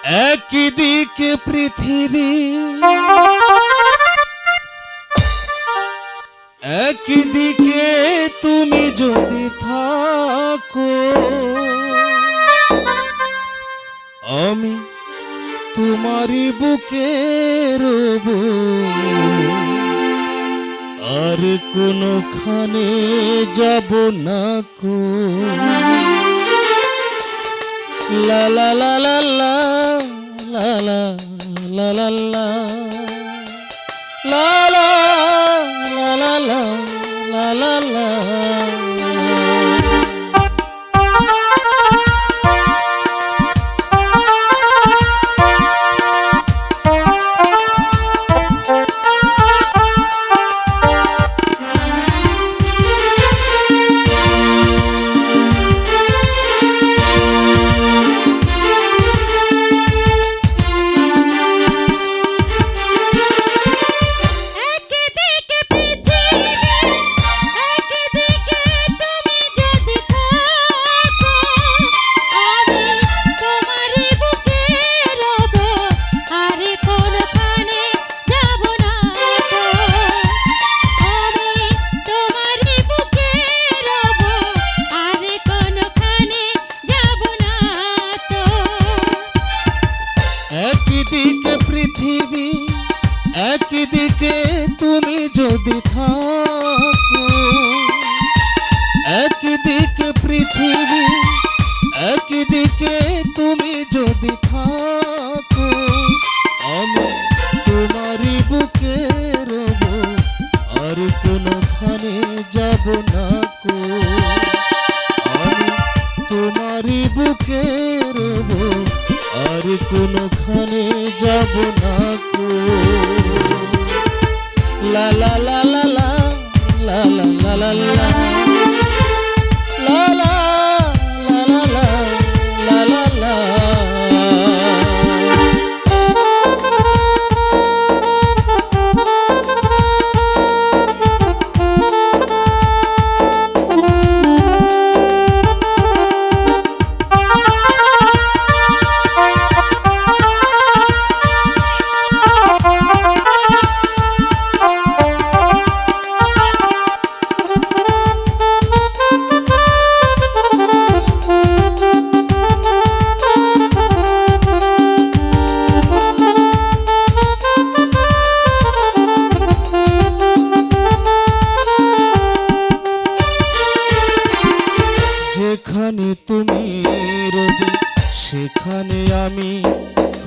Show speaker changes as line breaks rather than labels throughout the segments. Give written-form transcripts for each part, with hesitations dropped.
একদিকে পৃথিবী, একদিকে তুমি যদি থাকো, আমি তোমারই বুকে রব, আর কোনখানে যাব না কো। লা লা লা লা লা লা লা লা লা লা লা লা লা লা লা লা লা। একদিকে পৃথিবী, একদিকে তুমি যদি থাকো, একদিকে পৃথিবী, একদিকে তুমি যদি থাকো, আমি তোমারই বুকে রব, আর কোনখানে যাব না কো। আমি তোমারই বুকে রব, আর কোনখানে যাব না কো। লা লা লা লা লা লা লা লা লা লা লা লা লা লা লা। যেখানে তুমি রবে সেখানে আমি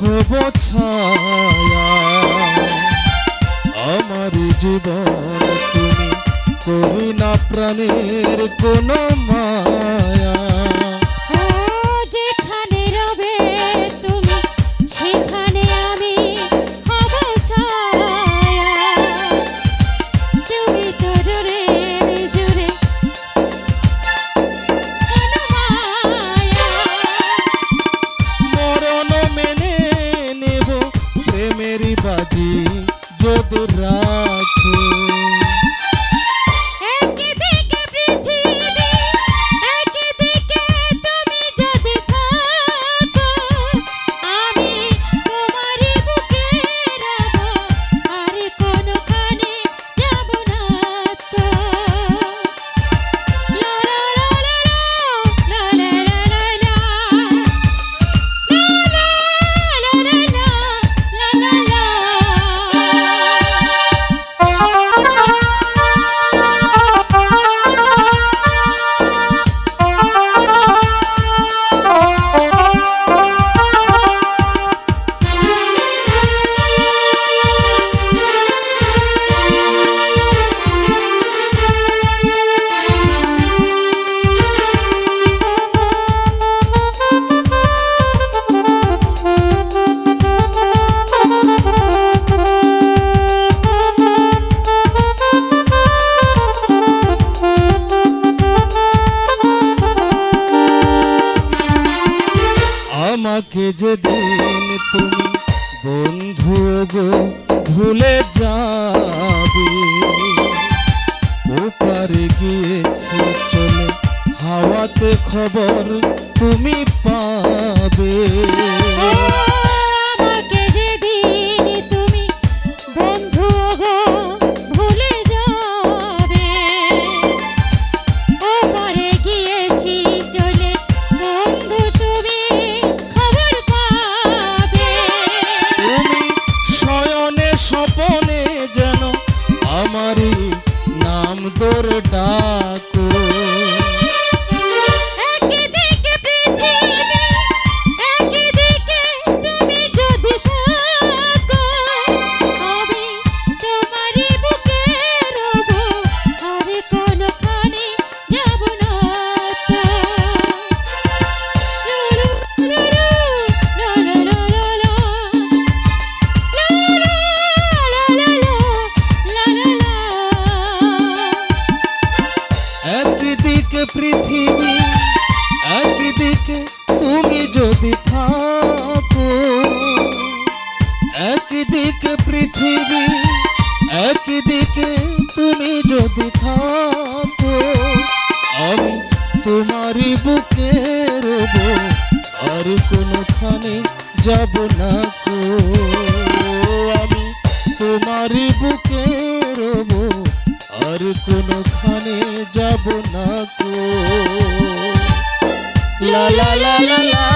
হব ছায়া, আমার জীবন তুমি করি না প্রাণের কোনো মায়া।
যেখানে রবে তুমি সেখানে আমি হব ছায়া, তুমি তো জুড়ে জুড়ে কোনো মায়া।
মরণ মেনে নেব প্রেমেরই বাজি যদি রাখো।
একদিকে পৃথিবী, একদিকে তুমি যদি থাকো, আমি তোমারই বুকে রব, আর কোনখানে যাব না তো। লা লা লা লা লা লা লা লা লা লা লা লা লা।
আমাকে যেদিন তুমি বন্ধু গো ভুলে যাবে, ওপারে গিয়েছে চলে হাওয়াতে খবর তুমি পাবে। তোমারই বুকে রব, আর কোনোখানে যাব না কো। আমি তোমারই বুকে রব, আর কোনোখানে যাব না কো। লা লা লা লা লা